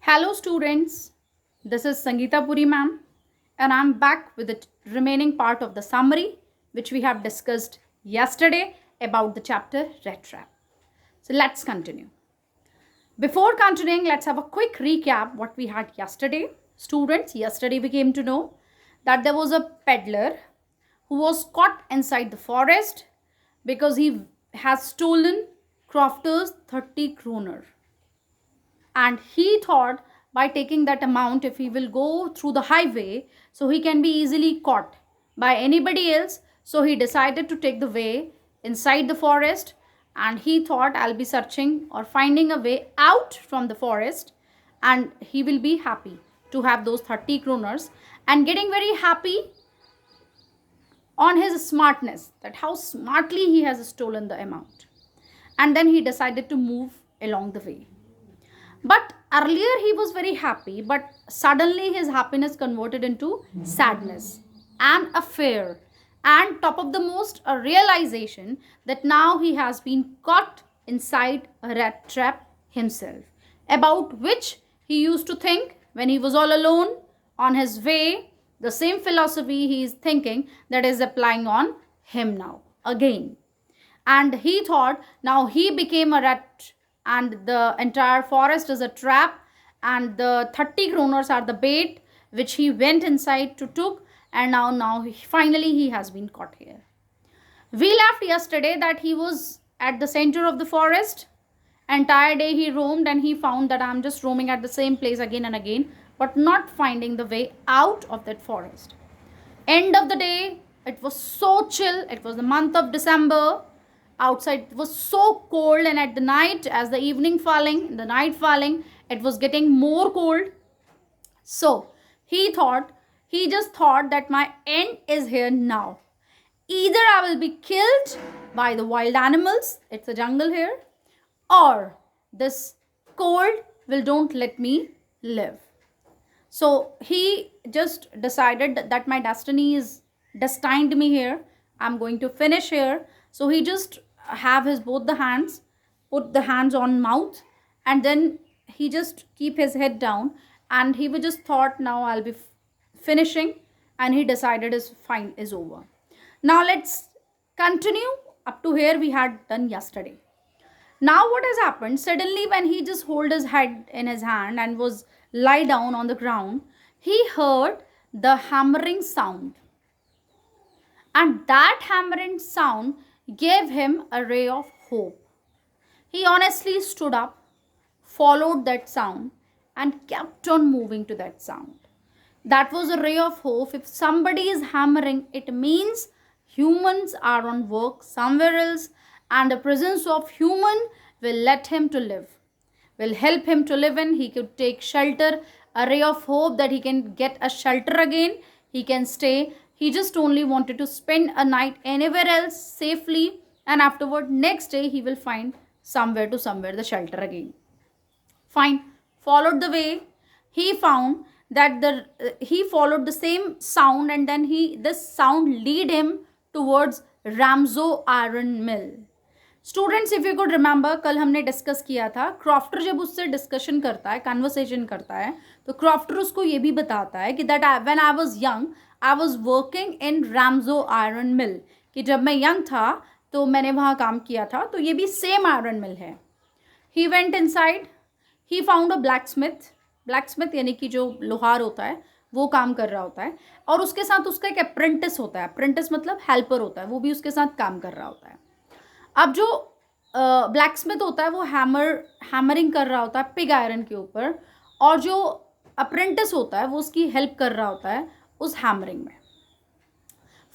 Hello, students. This is Sangeeta Puri, ma'am, and I'm back with the remaining part of the summary which we have discussed yesterday about the chapter Red Trap. So let's continue. Before continuing, let's have a quick recap what we had yesterday. Students, yesterday we came to know that there was a peddler who was caught inside the forest because he has stolen Crofter's 30 kroner, and he thought by taking that amount, if he will go through the highway, so he can be easily caught by anybody else. So he decided to take the way inside the forest, and he thought, I'll be searching or finding a way out from the forest, and he will be happy to have those 30 kroners, and getting very happy on his smartness, that how smartly he has stolen the amount. And then he decided to move along the way. But earlier he was very happy, but suddenly his happiness converted into sadness and a fear, and top of the most, a realization that now he has been caught inside a rat trap himself, about which he used to think when he was all alone on his way. The same philosophy he is thinking that is applying on him now again. And he thought now he became a rat, and the entire forest is a trap, and the 30 kroners are the bait which he went inside to took, and now finally he has been caught here. We left yesterday that he was at the center of the forest. Entire day he roamed, and he found that I'm just roaming at the same place again and again, but not finding the way out of that forest. End of the day, it was so chill. It was the month of December. Outside it was so cold, and at the night, as the evening falling, the night falling, it was getting more cold. So he just thought that my end is here now. Either I will be killed by the wild animals, it's a jungle here, or this cold will don't let me live. So he just decided that my destiny is destined me here. I'm going to finish here. So he just have his both the hands, put the hands on mouth, and then he just keep his head down, and he would just thought now I'll be finishing, and he decided his fine is over. Now let's continue up to here we had done yesterday. Now what has happened, suddenly when he just hold his head in his hand and was lie down on the ground, he heard the hammering sound, and that hammering sound gave him a ray of hope. He honestly stood up, followed that sound, and kept on moving to that sound. That was a ray of hope. If somebody is hammering, it means humans are on work somewhere else, and the presence of human will let him to live, will help him to live in. He could take shelter, a ray of hope that he can get a shelter again. He can stay. He just only wanted to spend a night anywhere else safely, and afterward, next day, he will find somewhere the shelter again. Fine. Followed the way. He found that he followed the same sound, and then this sound lead him towards Ramzo Iron Mill. Students, if you could remember, कल हमने discuss किया था, crofter जब उससे discussion करता है, conversation करता है, तो क्रॉफ्टर उसको ये भी बताता है कि that when I was young I was working in Ramjo iron mill, कि जब मैं यंग था तो मैंने वहाँ काम किया था. तो ये भी सेम आयरन मिल है. He went inside, he found a blacksmith. Blacksmith यानी कि जो लोहार होता है वो काम कर रहा होता है, और उसके साथ उसका एक अप्रेंटिस होता है. अप्रेंटिस मतलब हेल्पर होता है, वो भी उसके साथ काम कर रहा होता है. अब जो ब्लैकस्मिथ होता है वो हैमरिंग कर रहा होता है पिग आयरन के ऊपर, और जो अप्रेंटिस होता है वो उसकी हेल्प कर रहा होता है उस हैमरिंग में.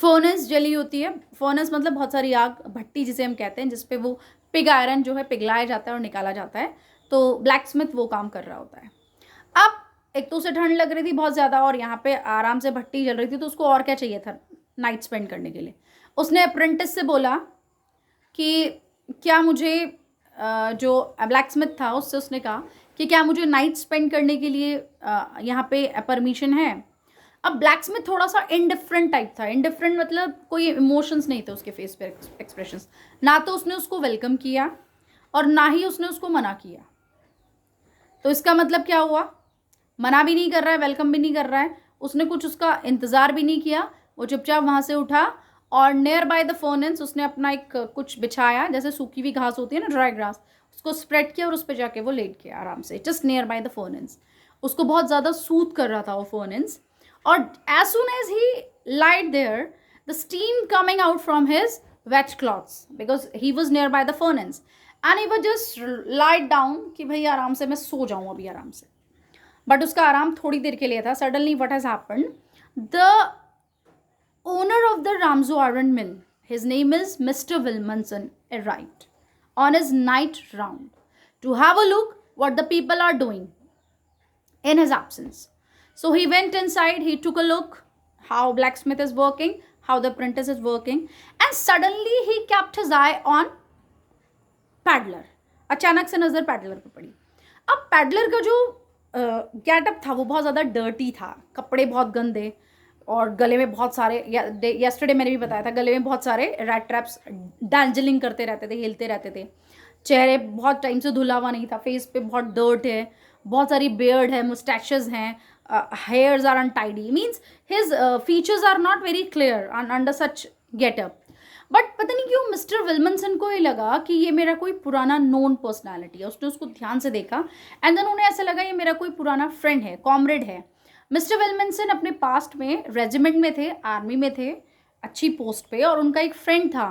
फर्नेस जली होती है. फर्नेस मतलब बहुत सारी आग, भट्टी जिसे हम कहते हैं, जिसपे वो पिग आयरन जो है पिघलाया जाता है और निकाला जाता है. तो ब्लैकस्मिथ वो काम कर रहा होता है. अब एक तो उसे ठंड लग रही थी बहुत ज़्यादा, और यहाँ पे आराम से भट्टी जल रही थी, तो उसको और क्या चाहिए था नाइट स्पेंड करने के लिए. उसने अप्रेंटिस से बोला कि क्या मुझे, जो ब्लैकस्मिथ था उससे उसने कहा कि क्या मुझे नाइट स्पेंड करने के लिए यहाँ पे परमिशन है. अब ब्लैकस्मिथ थोड़ा सा इनडिफरेंट टाइप था. इनडिफरेंट मतलब कोई इमोशंस नहीं थे उसके फेस पे, एक्सप्रेशंस. ना तो उसने उसको वेलकम किया और ना ही उसने उसको मना किया. तो इसका मतलब क्या हुआ, मना भी नहीं कर रहा है, वेलकम भी नहीं कर रहा है, उसने कुछ उसका इंतज़ार भी नहीं किया, वो चुपचाप वहाँ से उठा और नियर बाय द फर्नेस उसने अपना एक कुछ बिछाया, जैसे सूखी हुई घास होती है ना, ड्राई ग्रास, उसको स्प्रेड किया और उस पर जाके वो लेट गया आराम से, just near by the furnace. उसको बहुत ज़्यादा सूथ कर रहा था वो फर्नेस, और as soon as he light there the steam coming out from his wet clothes because he was near by the furnace and he was just light down कि भाई आराम से मैं सो जाऊँ अभी आराम से। बट उसका आराम थोड़ी देर के लिए था। Suddenly what has happened, the owner of the Ramjo iron mill, his name is Mr. Wilmanson, arrived on his night round to have a look what the people are doing in his absence. So he went inside, he took a look how blacksmith is working, how the apprentice is working, and suddenly he kept his eye on peddler. अचानक से नज़र peddler पर पड़ी। अब peddler का जो getup था वो बहुत ज़्यादा डर्टी था, कपड़े बहुत गंदे और गले में बहुत सारे, यस्टरडे मैंने भी बताया था, गले में बहुत सारे रैट ट्रैप्स डैंजलिंग करते रहते थे, हिलते रहते थे। चेहरे बहुत टाइम से धुला हुआ नहीं था, फेस पे बहुत डर्ट है, बहुत सारी बियर्ड है, मुस्टैचेस हैं, hairs are untidy, means his features are not very clear under such getup. But पता नहीं क्यों मिस्टर विल्मनसन को ही लगा कि ये मेरा कोई पुराना नोन पर्सनैलिटी है। उसने उसको ध्यान से देखा एंड देन उन्हें ऐसा लगा ये मेरा कोई पुराना फ्रेंड है, कॉमरेड है। मिस्टर विल्मनसन अपने पास्ट में रेजिमेंट में थे, आर्मी में थे, अच्छी पोस्ट पे, और उनका एक फ्रेंड था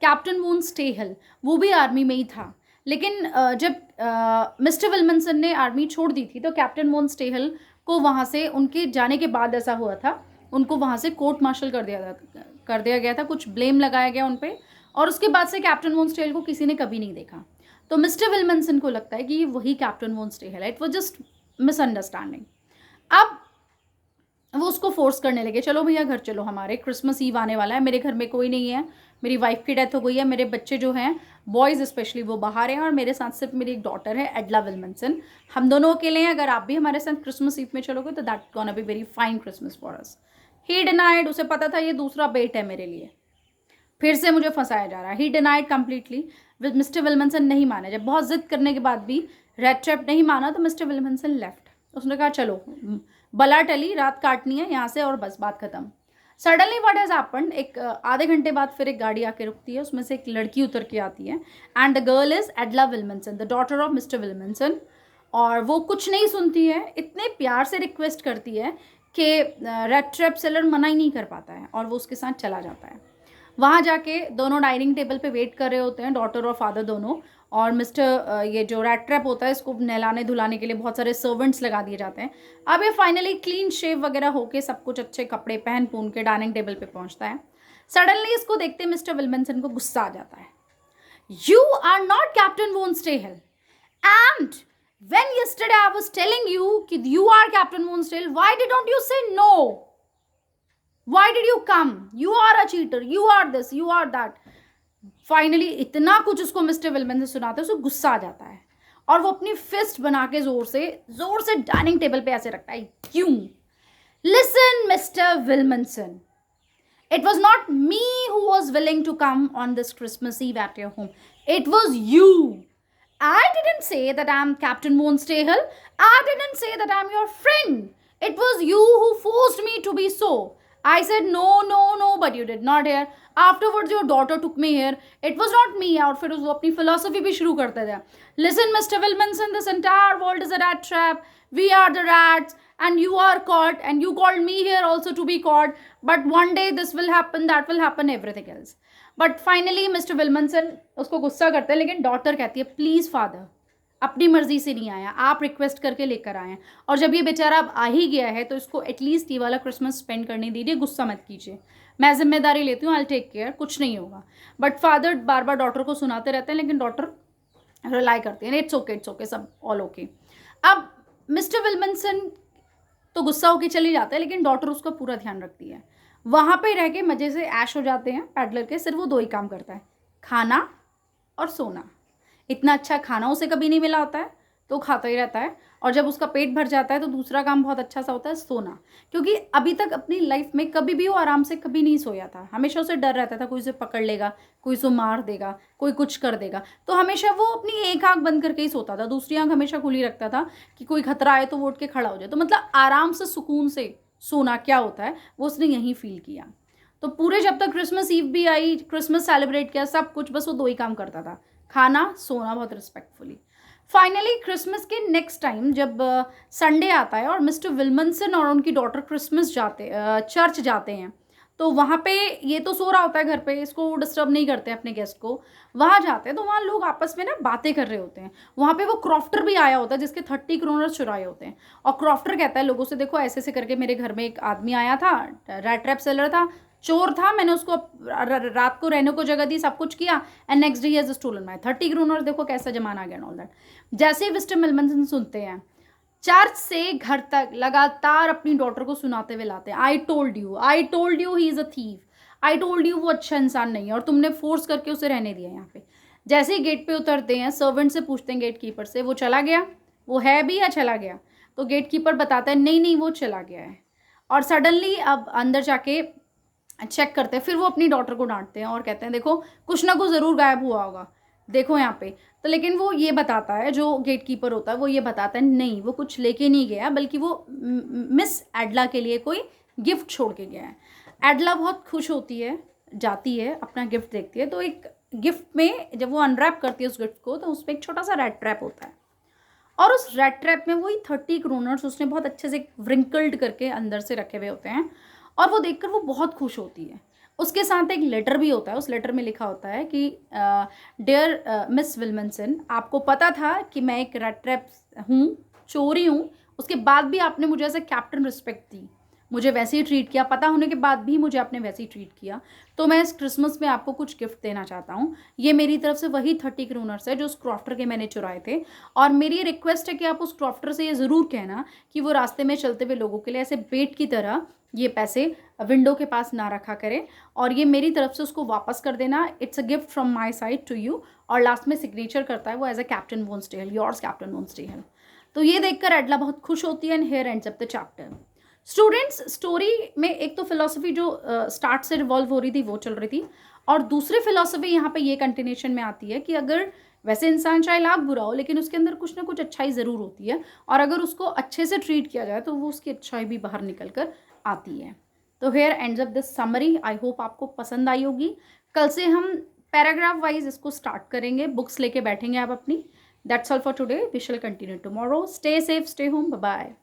कैप्टन वोन स्टेहल, वो भी आर्मी में ही था। लेकिन जब मिस्टर विल्मनसन ने आर्मी छोड़ दी थी तो कैप्टन वोन स्टेहल को वहाँ से, उनके जाने के बाद ऐसा हुआ था, उनको वहाँ से कोर्ट मार्शल कर दिया गया था, कुछ ब्लेम लगाया गया उन पर, और उसके बाद से कैप्टन वोन स्टेहल को किसी ने कभी नहीं देखा। तो मिस्टर विल्मनसन को लगता है कि ये वही कैप्टन वोन स्टेहल है, इट वॉज जस्ट मिसअंडरस्टैंडिंग। अब वो उसको फोर्स करने लगे, चलो भैया घर चलो, हमारे क्रिसमस ईव आने वाला है, मेरे घर में कोई नहीं है, मेरी वाइफ की डेथ हो गई है, मेरे बच्चे जो हैं बॉयज़ स्पेशली वो बाहर हैं, और मेरे साथ सिर्फ मेरी एक डॉटर है एडला विल्मनसन, हम दोनों अकेले हैं, अगर आप भी हमारे साथ क्रिसमस ईव में चलोगे तो that gonna be very fine Christmas for us. He denied, उसे पता था ये दूसरा बेट है मेरे लिए, फिर से मुझे फंसाया जा रहा है। ही डिनाइड कम्प्लीटली। मिस्टर विल्मनसन नहीं माने, जब बहुत जिद करने के बाद भी रेड ट्रैप नहीं माना तो मिस्टर विल्मनसन लेफ्ट। उसने कहा चलो बला टली, रात काटनी है यहाँ से और बस बात खत्म। सडनली व्हाट हैज़ हैपेंड, एक आधे घंटे बाद फिर एक गाड़ी आके रुकती है, उसमें से एक लड़की उतर के आती है and the girl is Adela Wilmanson, the daughter of mister Wilmanson. और वो कुछ नहीं सुनती है, इतने प्यार से रिक्वेस्ट करती है कि रेड ट्रैप सेलर मना ही नहीं कर पाता है, और वो उसके साथ चला जाता है। वहाँ जाके दोनों डाइनिंग टेबल पे वेट कर रहे होते हैं, डॉटर और फादर दोनों, और मिस्टर ये जो रेड ट्रैप होता है इसको नहलाने धुलाने के लिए बहुत सारे सर्वेंट्स लगा दिए जाते हैं। अब ये फाइनली क्लीन शेव वगैरह होके सब कुछ अच्छे कपड़े पहन पून के डाइनिंग टेबल पे पहुंचता है। सडनली इसको देखते मिस्टर विल्मनसन को गुस्सा आ जाता है। You are not captain von Stehl, and when yesterday I was telling you कि you are captain von Stehl, why didn't you say no? Why did you come? You are a cheater. You are this. You are that. Finally इतना कुछ उसको mister विल्मनसन सुनाते हैं, उसको गुस्सा आ जाता है और वो अपनी फिस्ट बना के जोर से डाइनिंग टेबल पे ऐसे रखता है। क्यों? Listen mister Wilmanson, it was not me who was willing to come on this Christmas Eve at your home. It was you. I didn't say that I'm Captain Moon Stahel. I didn't say that I'm your friend. It was you who forced me to be so. I said no, but you did not hear. Afterwards, your daughter took me here. It was not me. और फिर वो अपनी philosophy भी शुरू करते थे. Listen, Mr. Wilmanson, this entire world is a rat trap. We are the rats, and you are caught, and you called me here also to be caught. But one day this will happen, that will happen, everything else. But finally, Mr. Wilmanson उसको गुस्सा करते हैं, लेकिन daughter कहती है, please father, अपनी मर्जी से नहीं आया, आप रिक्वेस्ट करके लेकर आए हैं, और जब ये बेचारा अब आ ही गया है तो इसको एटलीस्ट ये वाला क्रिसमस स्पेंड करने दीजिए, गुस्सा मत कीजिए, मैं जिम्मेदारी लेती हूँ, आई टेक केयर, कुछ नहीं होगा। But father bar bar daughter को सुनाते रहते हैं, लेकिन डॉटर रिलाई करती है, इट्स ओके, सब ऑल ओके। अब मिस्टर विल्मनसन तो गुस्सा होकर चली जाता है, लेकिन डॉटर उसका पूरा ध्यान रखती है। वहाँ पर रह के मज़े से ऐश हो जाते हैं पैडलर के। सिर्फ वो दो ही काम करता है, खाना और सोना। इतना अच्छा खाना उसे कभी नहीं मिला होता है, तो खाता ही रहता है, और जब उसका पेट भर जाता है तो दूसरा काम बहुत अच्छा सा होता है, सोना। क्योंकि अभी तक अपनी लाइफ में कभी भी वो आराम से कभी नहीं सोया था, हमेशा उसे डर रहता था कोई उसे पकड़ लेगा, कोई उसे मार देगा, कोई कुछ कर देगा। तो हमेशा वो अपनी एक आंख बंद करके ही सोता था, दूसरी आंख हमेशा खुली रखता था कि कोई खतरा आए तो वो उठ के खड़ा हो जाए। तो मतलब आराम से सुकून से सोना क्या होता है वो उसने यहीं फील किया। तो पूरे जब तक क्रिसमस ईव भी आई, क्रिसमस सेलिब्रेट किया, सब कुछ, बस वो 2 ही काम करता था, खाना, सोना, बहुत रिस्पेक्टफुली। फाइनली क्रिसमस के नेक्स्ट टाइम जब संडे आता है और मिस्टर विल्मनसन और उनकी डॉटर क्रिसमस चर्च जाते हैं, तो वहाँ पे ये तो सो रहा होता है घर पे, इसको डिस्टर्ब नहीं करते अपने गेस्ट को। वहाँ जाते हैं तो वहाँ लोग आपस में ना बातें कर रहे होते हैं। वहाँ पे वो क्रॉफ्टर भी आया होता है जिसके 30 क्रोनर चुराए होते हैं, और क्रॉफ्टर कहता है लोगों से, देखो ऐसे ऐसे करके मेरे घर में एक आदमी आया था, रैट ट्रैप सेलर था, चोर था, मैंने उसको रात को रहने को जगह दी, सब कुछ किया, and next day he has stolen my 30 kroner. देखो कैसा जमाना आ गया, ऑल दैट। जैसे ही मिस्टर मिल्मनसन सुनते हैं, चर्च से घर तक लगातार अपनी डॉटर को सुनाते हुए लाते हैं, I told you he is a thief, I told you वो अच्छा इंसान नहीं है, और तुमने फोर्स करके उसे रहने दिया यहाँ पे। जैसे ही गेट पे उतरते हैं, सर्वेंट से पूछते हैं गेट कीपर से, वो चला गया, वो है भी या चला गया? तो गेट कीपर बताता है नहीं नहीं वो चला गया है। और सडनली अब अंदर जाके चेक करते हैं, फिर वो अपनी डॉटर को डांटते हैं और कहते हैं देखो कुछ ना कुछ ज़रूर गायब हुआ होगा, देखो यहाँ पे। तो लेकिन वो ये बताता है, जो गेट कीपर होता है वो ये बताता है नहीं वो कुछ लेके नहीं गया, बल्कि वो मिस एडला के लिए कोई गिफ्ट छोड़ के गया है। एडला बहुत खुश होती है, जाती है, अपना गिफ्ट देखती है, तो एक गिफ्ट में जब वो अनरैप करती है उस गिफ्ट को, तो उसमें एक छोटा सा रेड ट्रैप होता है, और उस रेड ट्रैप में वही 30 क्रोनर्स उसने बहुत अच्छे से व्रिंकल्ड करके अंदर से रखे हुए होते हैं, और वो देखकर वो बहुत खुश होती है। उसके साथ एक लेटर भी होता है, उस लेटर में लिखा होता है कि डियर मिस विल्मनसन, आपको पता था कि मैं एक रेड ट्रैप हूँ, चोरी हूँ, उसके बाद भी आपने मुझे एज ए कैप्टन रिस्पेक्ट दी, मुझे वैसे ही ट्रीट किया, पता होने के बाद भी मुझे आपने वैसे ही ट्रीट किया। तो मैं इस क्रिसमस में आपको कुछ गिफ्ट देना चाहता हूँ, ये मेरी तरफ से वही 30 क्रोनर्स है जो उस क्रॉफ्टर के मैंने चुराए थे, और मेरी ये रिक्वेस्ट है कि आप उस क्रॉफ्टर से ये ज़रूर कहना कि वो रास्ते में चलते हुए लोगों के लिए ऐसे बेट की तरह ये पैसे विंडो के पास ना रखा करे, और ये मेरी तरफ से उसको वापस कर देना, it's a gift from my side to you. और लास्ट में सिग्नेचर करता है वो as a captain von Stayhill, yours captain von Stayhill. तो ये देखकर एडला बहुत खुश होती है, and here ends up the chapter. Students, story में एक तो फिलॉसफी जो स्टार्ट से रिवॉल्व हो रही थी वो चल रही थी, और दूसरी फिलॉसफी यहाँ पे ये कंटिन्यूशन में आती है कि अगर वैसे इंसान चाहे लाख बुरा हो, लेकिन उसके अंदर कुछ ना कुछ अच्छाई ज़रूर होती है, और अगर उसको अच्छे से ट्रीट किया जाए तो वो उसकी अच्छाई भी बाहर निकल कर आती है। तो here ends up this summary, I hope आपको पसंद आई होगी। कल से हम पैराग्राफ वाइज इसको स्टार्ट करेंगे, बुक्स लेके बैठेंगे आप अपनी। That's all for today, we shall continue tomorrow. Stay safe, stay home, bye bye.